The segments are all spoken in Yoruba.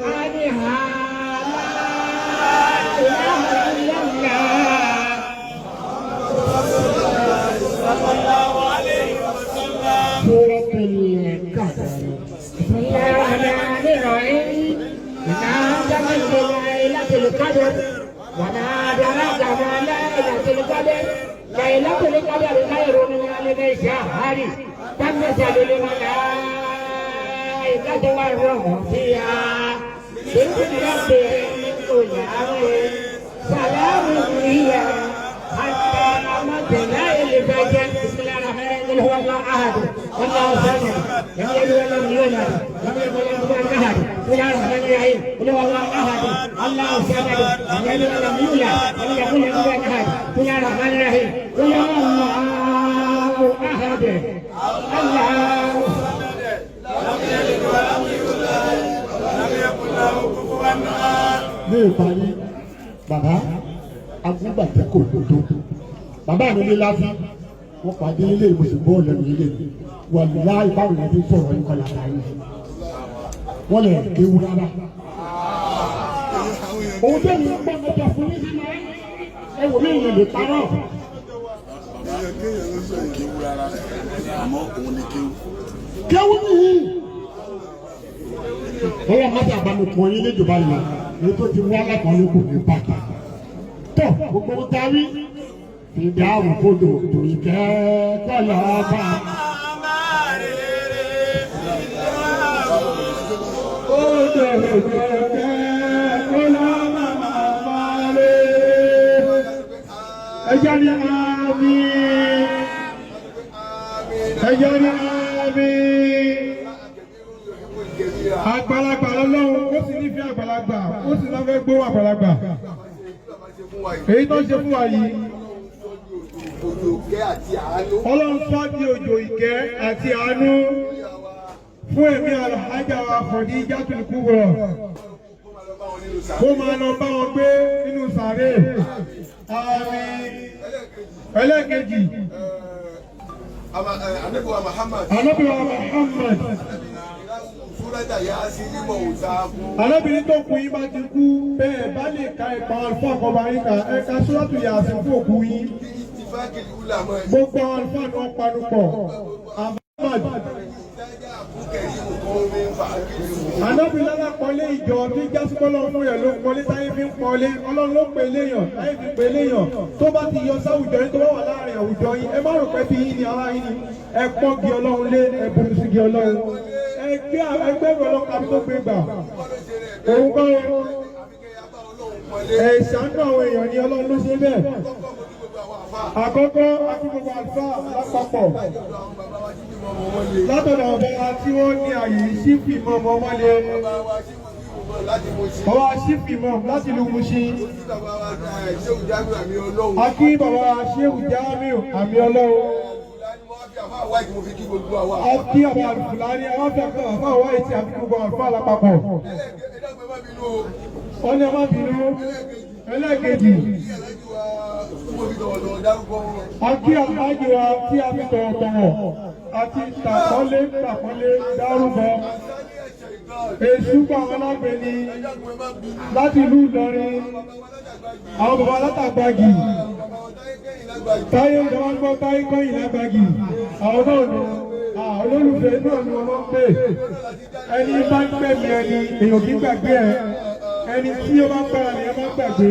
عنها لا إله إلا الله صلى الله عليه وسلم. سورة القدر. بسم الله الرحمن الرحيم. إنا أنزلنا ليلة القدر وما أدراك ما ليلة القدر. ليلة القدر خير من ألف شهر تنزل الملائكة والروح فيها بإذن ربهم من كل أمر سلام هي حتى مطلع الفجر. بسم الله الرحمن الرحيم. هو الله أحد الله الصمد لم يلد ولم يولد لم يكن له كفوا أحد. بسم الله الرحمن الرحيم. هو الله أحد الله الصمد لم يلد ولم يولد لم يكن له كفوا أحد. بسم الله الرحمن الرحيم. هو الله أحد الله ní ìparí bàbá agbúgbàtẹ kò tó bàbá mi ní láfi wọn pàdé ilé ìwòsàn bọ́ọ̀lù ẹ̀mí ilé wà láì báwo ni ti sọ̀rọ̀ yìí kọlà láyé wọn lè kéwu rárá. òun tó ní gbọ́ mọ́tò fún mi sí náà ẹ wò mí ìrìn lè parọ́. kéwu rárá àmọ́ òun ni kéwu. kéwu nìyí. wọ́n yà máta àbámu kún yín níjọba yìí ní tó ti wá lápapọ̀ kò ní bàtà. tó gbogbo ń tarí fìdí àrùn kodò torí kẹ́kọ̀ọ́ lọ́ọ́ bá. kodò kẹ́kọ̀ọ́ lọ́ọ́ bá lé. ẹjọ́ ni àmì. ẹjọ́ ni àmì. Àgbàlagbà lọ́lọ́run ó sì ní fi àgbàlagbà ó sì lọ́ fẹ́ gbó àgbàlagbà. Èyí tó ń ṣe fún wa yìí. Ọlọ́run sọ di òjò ìkẹ́ àti àánú fún ẹ̀mí Alhaja wa Khadijatul Kubra. Kó máa lọ bá wọn gbé nínú sàárè. Àmín. Ẹlẹ́kejì. Ànábì wa Muhammad. Arábìnrin tó kú yín bá ti kú bẹ́ẹ̀ bá lè ka ẹ̀ka àlùfáà àkọ́bá yín ká ẹ̀ka Sūratu Yāsīn fún òkú yín. Gbogbo àlùfáà ni wọ́n panu pọ̀. Anábìnrin alákọ̀ọ́lé ìjọ tí jásíkọ́lọ́ fún yẹn ló ń kọ́lé táyé fi ń kọ́lé ọlọ́run ló pè léèyàn táyé fi pè léèyàn tó bá ti yọ sáwùjọ yín tó wà láàrin àwùjọ yín ẹ má rò pé bí yín ni ara yín ni ẹ pọ́n gi ọlọ́run lé ẹ bomi sí gi ọlọ́run ẹgbẹ́ ọlọ́pàá tó gbé gbà òun kọ́ ẹ̀ṣánú àwọn èèyàn ní ọlọ́run ló ṣe bẹ́ẹ̀. Àkọ́kọ́ akúgbogbo àlùfáà lápapọ̀ látọ̀dọ̀ ọ̀bẹ tí wọ́n ní àyè sífìmọ̀ ọmọlé bàbá sífìmọ̀ láti lu Mushin. Akí bàbá Ṣéhù Jámíù àmì ọlọ́run. Akí àwọn àlùfùlání àwọn afẹ́kọ̀ọ́ àfáà wáyé tí àfi gbogbo àlùfáà lápapọ̀. Wọ́n ní ọmọ bínú ẹlẹ́ẹ̀kejì. Akí àjò wa tí a fi tọ̀wọ̀tọ̀wọ̀ àti tàkọ́lé dárúkọ. Èṣù bá wọn lágbè ní láti ìlú Ìlọrin. Àwọn bàbá látàgbàgì. Táyé ìjọba gbọ́ táyé kọ́yìn lágbàgì. Àwọn náà nù. Olólùfẹ́ náà ni wọ́n pè. Ẹni bá ń gbẹ̀mí ẹni èèyàn kì í gbàgbé ẹ̀. Ẹni tí ó bá ń bára ni ẹ máa gbàgbé.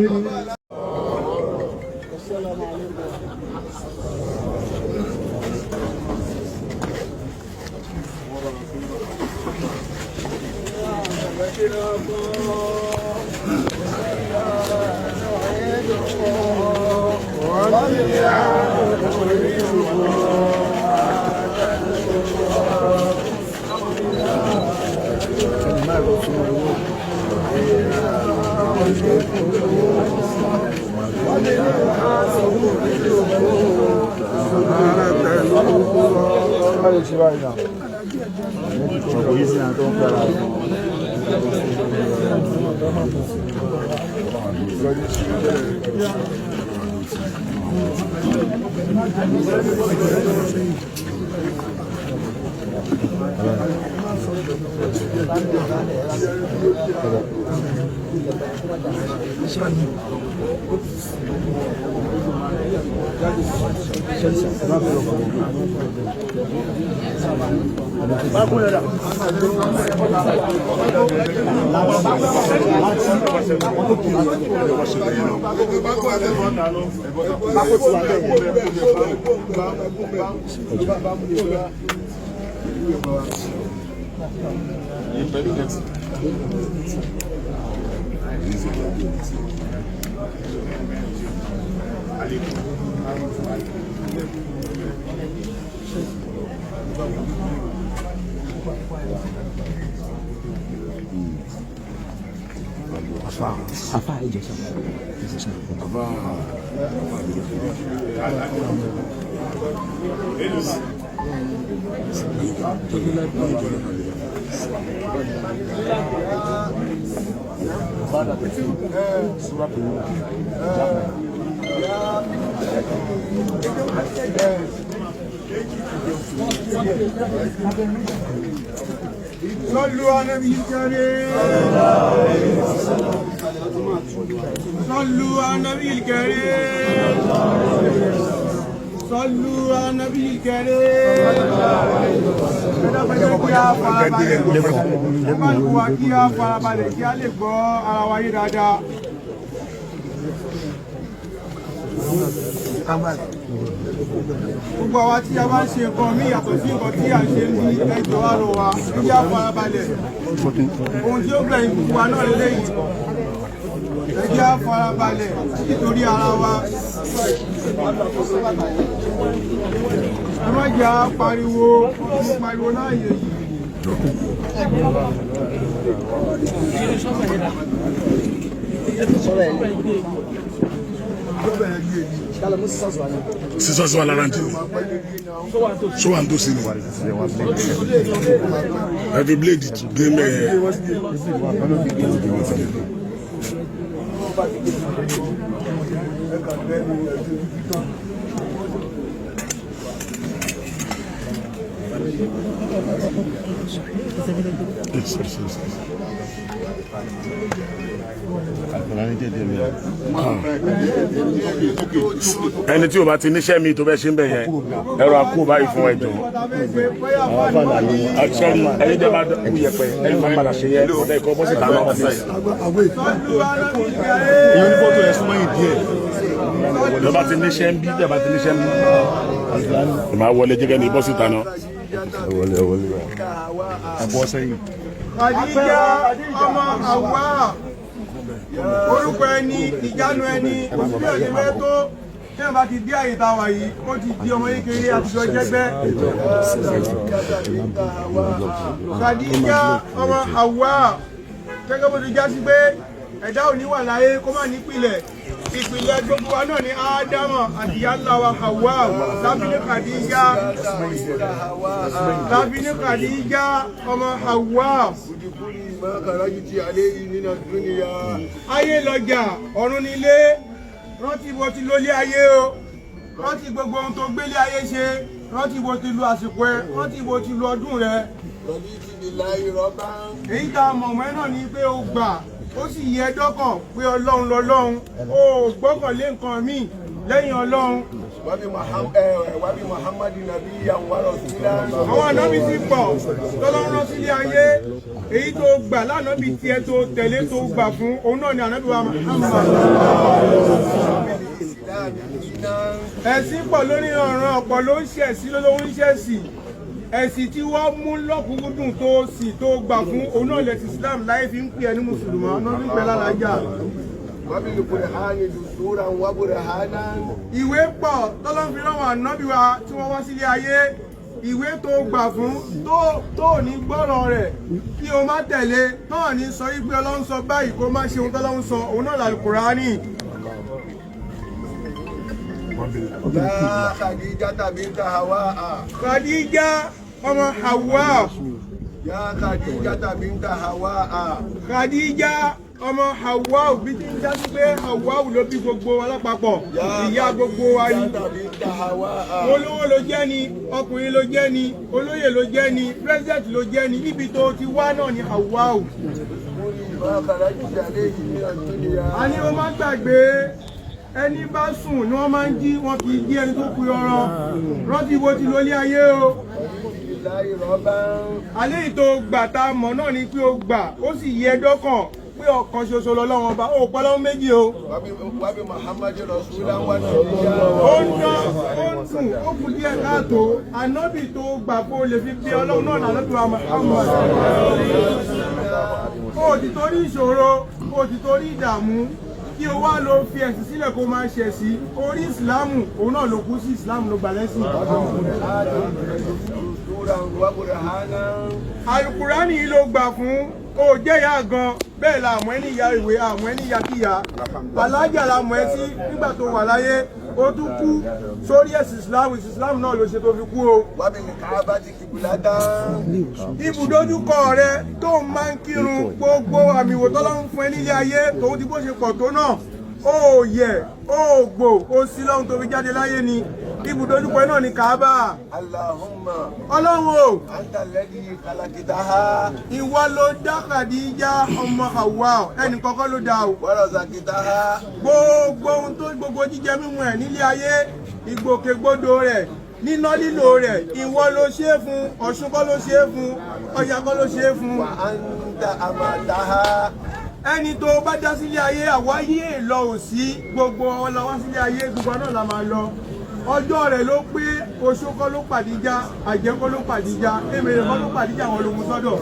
صلوا على النبي الكريم صلوا على النبي الكريم صلوا على النبي الكريم gbogbo àwa tí a bá ń ṣe nǹkan mí yàtọ̀ sí nǹkan tí a ṣe ní ẹjọ́ àrò wa ẹjẹ́ àfarabalẹ̀ ohun tí ó gbẹ̀yìn gbogbo wa náà lélẹ́yìn ẹjẹ́ àfarabalẹ̀ nítorí ara wa ẹ má jẹ́ pariwo láàyè Sísọ́sọ́ alárántí ṣó wà ń tó sí ni ẹ̀fí bléèdì gbé mẹ́ẹ̀. Ẹni tí o bá ti níṣẹ́ mi tó fẹ́ ṣe ń bẹ̀ yẹn ẹ̀rọ àkó báyìí fún ẹjọ́ àṣẹrí ẹni tẹ́ bá kú yẹpẹ ẹni máa padà ṣe yẹ ọ̀dà ìkọ́ bọ́sì tà lọ́wọ́ sí. ìyẹn ní fọ́tò ẹ̀ súnmọ́ yìí díẹ̀ tẹ́ bá ti níṣẹ́ ń bí tẹ́ bá ti níṣẹ́ ń bí ẹ máa wọlé jẹ́gẹ́ ní bọ́sì tà náà. ẹ bọ́ sẹ́yìn. Khadija ọmọ Hawa orúkọ ẹni ìjánu ẹni òṣìṣẹ́ òṣìṣẹ́ tó tí wọ́n bá ti dé àyè tá a wà yìí ó ti di ọmọ kékeré àtijọ́ jẹ́gbẹ́. Khadija ọmọ Hawa gẹ́gẹ́ bó ti já sí pé ẹ̀dá ò ní wà láyé kó má nípìlẹ̀ ìpìlẹ̀ gbogbo wa náà ní Ádámọ̀ àti ìyá ńlá wa Hawa lábí ní Khadija ọmọ Hawa. Ayé lọ́jà ọ̀run nílé rántí bó ti lólé ayé o rántí gbogbo ohun tó gbélé ayé ṣe rántí bó ti lu àsìkò ẹ rántí bó ti lu ọdún rẹ. Èyí tá a mọ̀ mọ́ ẹ náà ni pé o gbà ó sì yẹ dọ́kàn pé Ọlọ́run lọ́lọ́run ó gbọ́kànlé nǹkan míì lẹ́yìn Ọlọ́run. Wàbí Muhammadu nàbí àwọn ànábì ti pọ̀ tọ́lọ́run rán sílé ayé èyí tó gbà lánàbì tiẹ̀ tó tẹ̀lé tó gbà fún òun náà ni ànábì wa Muhammad. Ẹ̀sìn pọ̀ lórí ọ̀ràn ọ̀pọ̀ ló ń ṣẹ̀sí ló ń ṣẹ̀sì ẹ̀sìn tí wọ́n mú lọ́kùnkúndùn tó sì tó gbà fún òun náà lẹ̀sìn Islam láyé fi ń pè ẹni mùsùlùmọ́ ọ̀nà ń pè lálàájá. Ìwé pọ̀ tọ́lọ́n fi rán ànábì wa tí wọ́n wá sílé ayé ìwé tó gbà fún tó ní gbọ́rọ̀ rẹ̀ kí o má tẹ̀lé náà ní sọ wípé Ọlọ́run sọ báyìí kó má ṣe ohun tọ́lọ́run sọ òun náà l'Al-Qur'ani. Khadija binta Hawa. Khadija ọmọ Hawa. Ya Khadija binta Hawa. Khadija ọmọ Hawa bí tí ń jásí pé Hawa ló bí gbogbo alápapọ̀ ìyá gbogbo wa ni olówó ló jẹ́ ni ọkùnrin ló jẹ́ ni olóyè ló jẹ́ ni president ló jẹ́ ni níbi tó ti wá náà ni Hawa. a ní wọ́n máa gbàgbé ẹni bá sùn ni wọ́n máa ń jí wọn kì í jí ẹni tó kú ọrọ̀ rántí wo ti lólé ayé o. alẹ́ ìtò gbà tá a mọ̀ náà ni pé ó gbà ó sì yẹ dọ́kàn pé ọ̀kan ṣoṣo lọ́lọ́wọ́n bá ó pọ́ lọ́wọ́ méjì o. wábí Muhammadu Rasulullah wà náà. ó ń dán ó ń dùn ó kù díẹ̀ káàtó ànábì tó gbà kó lè fi bí ọlọ́run náà lálẹ́ tó wà Muhammad. ó ti torí ìṣòro ó ti torí ìdààmú kí o wá lọ fi ẹ̀sìn sílẹ̀ kó máa ṣẹ̀ sí orí ìsìláàmù òun náà ló kú sí ìsìláàmù ló gbà lẹ́sìn. Alukurani yìí ló gbà fún o jẹ́ ìyá gan bẹ́ẹ̀ la àmọ́ ẹni ìyá ìwé àmọ́ ẹni ìyá kíyà alájà la mọ̀ ẹ́ sí nígbà tó wà láyé ó tún kú sórí ẹ̀sìn ìsìláàmù náà ló ṣe tó fi kú o. ibùdójúkọ rẹ tó máa ń kírun gbogbo àmì ìwò tọ́lọ́run fún ẹ nílé ayé tòun ti bó ṣe pọ̀ tó náà ó yẹ ó gbò ó sí lọ́hun tó fi jáde láyé ni ibùdójúkọ náà ni Kaaba. Allahumma. Ọlọ́run o. Anta alladhi khalaqtaha. Ìwọ ló dá Khadija ọmọ Hawa ẹnì kọ́kọ́ ló dá o. Wa razaqtaha. Gbogbo ohun tó gbogbo jíjẹ mímu ẹ̀ nílé ayé ìgbòkègbodò rẹ̀ níná lílo rẹ̀ ìwọ ló ṣe é fún Ọ̀ṣun kọ́ ló ṣe é fún Ọya kọ́ ló ṣe é fún. Wa anta amataha. Ẹni tó bá dá sílé ayé àwáyé lọ ò sí gbogbo ọlọ́wọ́ sílé ayé gbogbo náà la máa lọ. Ọjọ́ rẹ̀ ló pé oṣó kọ́ ló pàdíjà àjẹ́ kọ́ ló pàdíjà èmèrè kọ́ ló pàdíjà àwọn ológun sọ́dọ̀.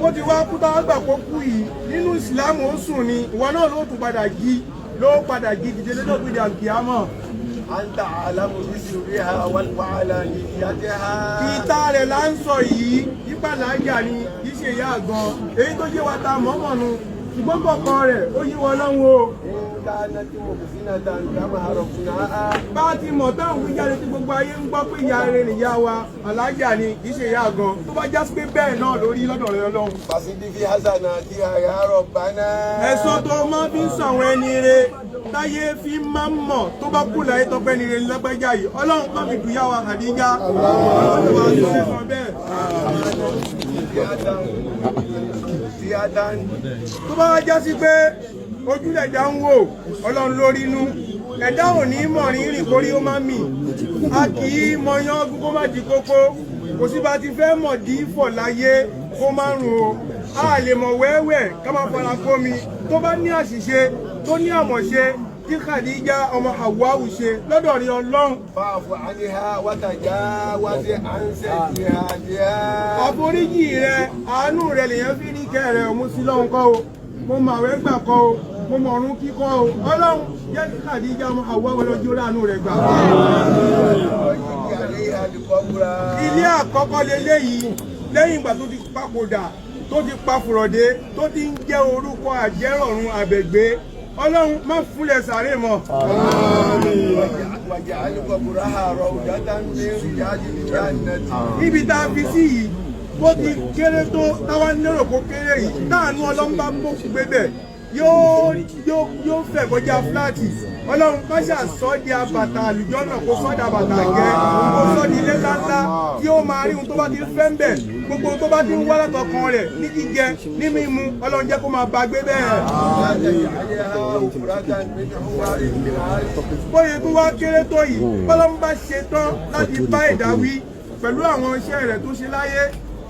Ó ti wá kú táwọn gbà kó kú yìí nínú ìsìlámù ó sùn ni ìwọ náà ló tún padà jí ló padà jí dìde lọ́jọ́ gbèdé àkíyámọ̀. Anta alamu bisiriha wal wa'alaniyatiha. Ìta rẹ̀ là ń sọ yìí ìpàlájà ni kì í ṣe ìyá àgàn èyí tó yé wa ta mọ́mọ́nu ṣùgbọ́n kọ̀ọ̀kan rẹ̀ ó yí wọn lọ́wọ́ o. Bá a ti mọ̀ táwọn wí jáde tí gbogbo ayé ń gbọ́ pé ìyá rẹ̀ nìyá wa alájà ni kì í ṣe ìyá gan tó bá já sí pé bẹ́ẹ̀ náà lórí lọ́dọ̀ rẹ̀ Ọlọ́run. Fàṣídì fi hasana ti àyà Rabbana. Ẹ̀sọ́ tó máa fi ń sọ àwọn ẹni rẹ̀ táyé fi máa ń mọ̀ tó bá kú láyé tọpẹ́ ni rẹ̀ lágbájá yìí Ọlọ́run má fi dùn yá wa Khadija. Tó bá wá já sí pé ojúlẹ̀ já ń wò Ọlọ́run lórí inú ẹ̀dá ò ní mọ̀ rírìn kórí ó má mì a kì í mọyán kó má di kókó kò sí bá ti fẹ́ mọ̀ dí fọ̀ láyé kó má rùn o a lè mọ̀ wẹ́wẹ́ ká má fara kó mi tó bá ní àṣìṣe tó ní àmọ̀ṣe tí Khadija ọmọ Hawa ṣe lọ́dọ̀ rí Ọlọ́run. Fa'fu anha wa tajawaz an sayyi'atiha. Àforíjì rẹ̀ àánú rẹ̀ lèyàn fi ní kẹ́ rẹ̀ òun sí lọ́hùn kọ́ o mo mọ̀ àwẹ̀ gbà kọ́ o mo mọ̀ ọ̀run kíkọ́ o Ọlọ́run jẹ́ kí Khadija ọmọ Hawa wọlé ojú ráàánú rẹ̀ gbà. Ilé àkọ́kọ́ leléyìí lẹ́yìn ìgbà tó ti papòdà tó ti pafùrọ̀dé tó ti ń jẹ́ orúkọ àjẹrọ̀run àbẹ̀gbé Ọlọ́run má fúnlẹ̀ sàárè mọ́. Níbi tá a fi sí yìí bó ti kéré tó táwa lérò kó kéré yìí táànú Ọlọ́run bá bó kú gbébẹ̀ yóò fẹ̀ kọjá fúláàtì Ọlọ́run má ṣàsọ́ di abàtà àlùjọ náà kó sọ́dà bàtà gẹ́ kó sọ́ di ilé ńláńlá tí ó máa rí ohun tó bá ti fẹ́ ń bẹ̀ gbogbo tó bá ti ń wá látọkàn rẹ̀ ní jíjẹ ní mímu Ọlọ́run jẹ́ kó máa bá gbé bẹ́ẹ̀. Bóyá tó wá kéré tó yìí Ọlọ́run bá ṣe tán láti bá ẹ̀dá wí pẹ̀lú àwọn iṣẹ́ rẹ̀ tó ṣe láyé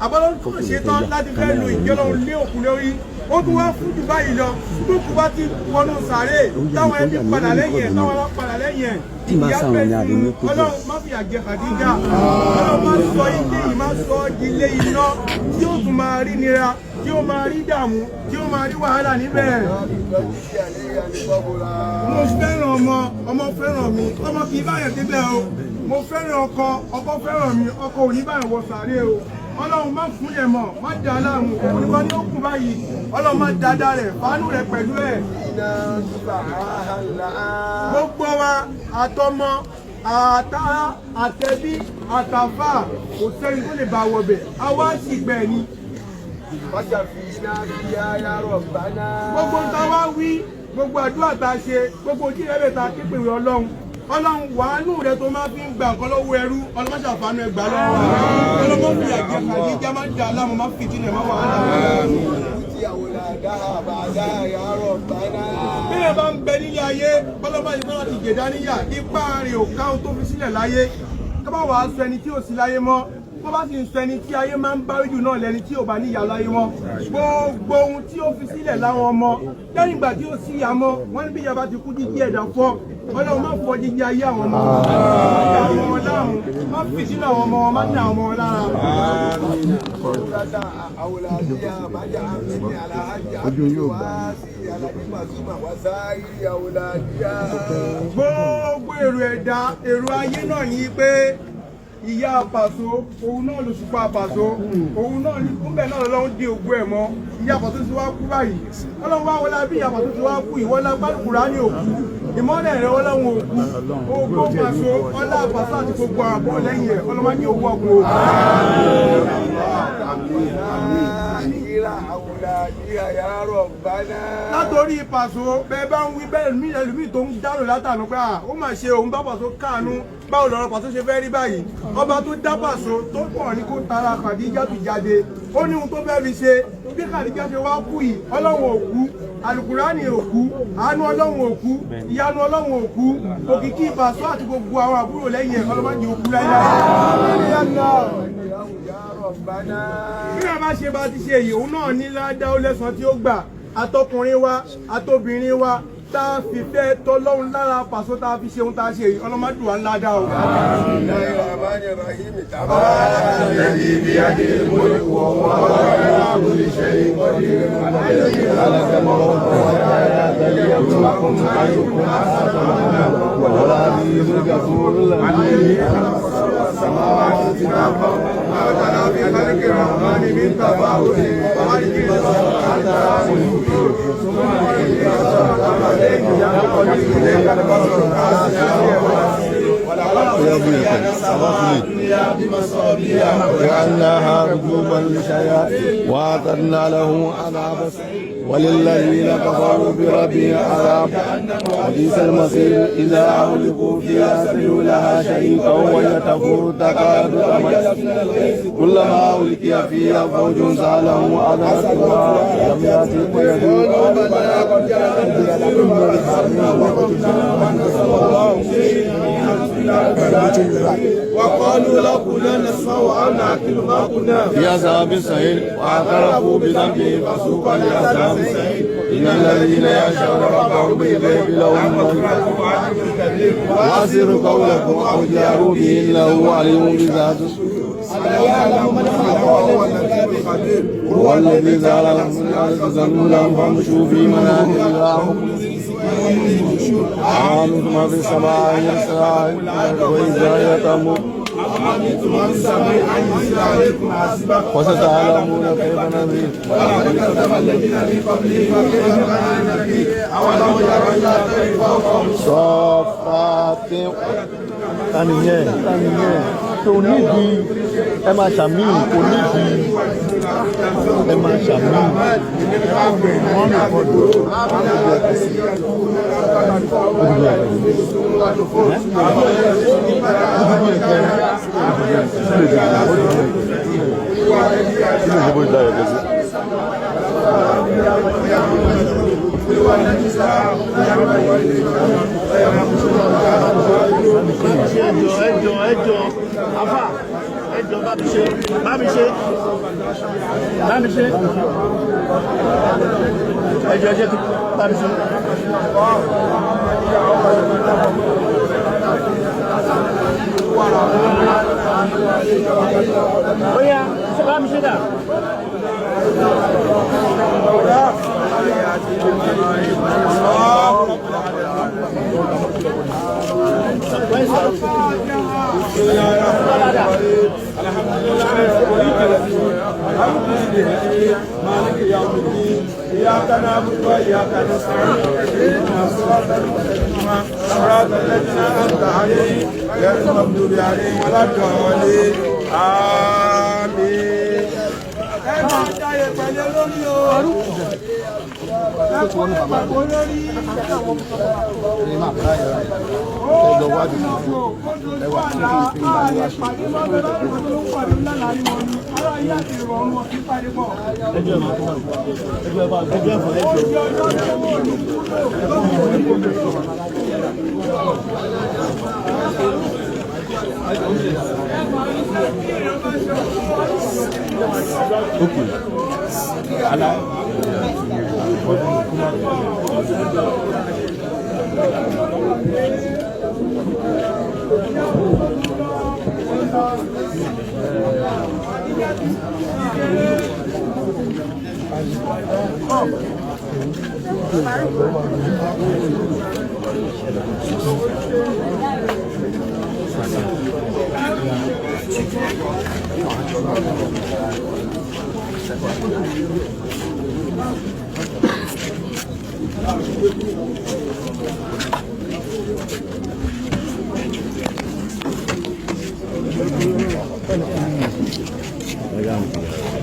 àbọ́lọ́run tó ṣe tán láti fẹ́ lo ìjọlọ́run lé òkú lórí ó tún wá fún jù báyìí lọ tó kú bá ti wọnú sàárè táwọn ẹbí padà lẹ́yìn ẹ̀ táwọn ọlọ́ padà lẹ́yìn ẹ̀ ìyá bẹ́ẹ̀ fún Ọlọ́run má fi àjẹ Khadija Ọlọ́run má sọ ilé yìí má sọ ilé iná tí ó tún máa rí nira tí ó máa rí dààmú tí ó máa rí wàhálà níbẹ̀. Mo fẹ́ràn ọmọ fẹ́ràn mi ọmọ kì í báyọ̀ débẹ̀ o mo fẹ́ràn ọkọ fẹ́ràn mi ọkọ ò ní báyọ̀ wọ sàárè o Ọlọ́run má fún yẹn mọ̀ má dá láàmú olùkọ́ ní ó kù báyìí Ọlọ́run má dáadáa rẹ̀ fàánú rẹ̀ pẹ̀lú ẹ̀. Gbogbo wa àtọmọ àtàrà àtẹbí àtàfà kò sẹ́ni tó lè bá wọbẹ̀ àwa sì gbẹ̀ ni وشفينا فيها يا ربنا. gbogbo ta wá wí gbogbo àdúrà tá a ṣe gbogbo ojú ìrẹ́lẹ̀ ta ké pèrè ọlọ́run wàánù rẹ tó máa fi ń gba nǹkan lọ́wọ́ ẹrú ọlọ́mọṣà fàánù ẹgbà lọ́wọ́ ọlọ́mọ fi àjẹ kàdíjà máa ń dà láàmú máa fi jìnnà máa wà á bí ẹ bá ń bẹ nílé ayé bọ́lọ́bá yìí náà ti gèdá níyà ipá rẹ̀ ò káwọn tó fi sílẹ̀ láyé ká bá wàá sọ ẹni tí ò sí láyé mọ́ bó bá sì ń sọ ẹni tí ayé máa ń bá jù náà lẹni tí ò bá níyà láyé wọn gbogbo ohun tí ó fi sílẹ̀ láwọn ọmọ lẹ́yìn ìgbà tí ó sì yà mọ́ wọ́n ní bí ìyá bá ti kú jíjí ẹ̀dá fọ́ ọlọ́run má fọ jíjí ayé àwọn ọmọ wọn láàmú má fi sínú àwọn ọmọ wọn má ní àwọn ọmọ wọn lára. gbogbo èrò ẹ̀dá èrò ayé náà yí pé ìyá Paso òun náà ló ṣùpá Paso òun náà ní kúńbẹ̀ náà lọ́wọ́ dé ògbó ẹ̀ mọ́ ìyá Paso ti wá kú báyìí ọlọ́run wá wọlé bí ìyá Paso ti wá kú ìwọ́lá gbálùkùrá ní òkú ìmọ́lẹ̀ rẹ̀ ọlọ́run òkú ògbó Paso ọlá Paso àti gbogbo àbọ̀ lẹ́yìn ẹ̀ ọlọ́mọdé owó ọkùn látòrí Paso bẹ́ẹ̀ bá ń wí bẹ́ẹ̀ mí ẹlòmíì tó ń dárò látànú pé ó mà ṣe òun bá Paso káànú báwo lọ́rọ̀ Paso ṣe fẹ́ rí báyìí ọba tó dá Paso tó pọ̀ ní kó tara Khadija tó jáde ó ní ohun tó fẹ́ fi ṣe bí Khadija ṣe wá kú yìí ọlọ́run òkú alukurani òkú àánú ọlọ́run òkú ìyanu ọlọ́run òkú òkìkí Paso àti gbogbo àwọn àbúrò lẹ́yìn ẹ̀ ọlọ́mọdé òkú láyé bí a bá ṣe bá ti ṣe èyí òun náà ní ládàá ó lẹ́san tí ó gbà àtọkùnrin wa àtobìnrin wa tá a fi fẹ́ tọ́lọ́run lára Paso tá a fi ṣe ohun tá a ṣe èyí ọlọ́mọdé wa ńlá dá o. وجعلناها رجوما للشياطين وأعتدنا لهم عذاب وللذين كفروا بربهم عذاب وبئس المصير إذا أغلقوا فيها سمعوا لها شهيقا وهي تفور تكاد تميز كلما ألقي فيها فوج سألهم عذابها لم يأتكم يدعون وقالوا لو كنا نسمع أو نعقل ما كنا في عذاب السعير واعترفوا بذنبهم فسوقا لعذاب السعير إن الذين يخشون ربهم بالغيب لهم مغفرة وأسروا قولكم أو جاروا به إنه عليم بذات الصدور هو الذي جعلكم من الأرض ذلولا فامشوا في مناكبها آمنتم ما في السماء يسرى وإذا يتموا وستعلمون كيف نذير صفات tànìyẹn tó nídìí ẹ máa ṣàmì kò nídìí ẹ máa ṣàmì. ẹjọ afa ẹjọ bá mi ṣe ẹjọ ẹjẹ tó bá mi ṣe. Oya, ṣe bá mi ṣe dà. مالك يوم الدين إياك نعبد وإياك نستعين اهدنا الصراط المستقيم صراط الذين أنعمت عليهم غير المغضوب عليهم ولا الضالين آمين. pẹ̀lẹ́ lórí o. Ẹ̀kọ́ ìpàgọ́ lórí. Ó lọ́wọ́ àdúgbò ẹwà ààrẹ pàdé lọ́dọ̀ láti wọ́n tó ń pàdé lálàá ní wọn ni. Ará yá ti rọ̀ ọmọ kí pàdé pọ̀. Ẹjọ́ ẹ̀fọ́ Legal.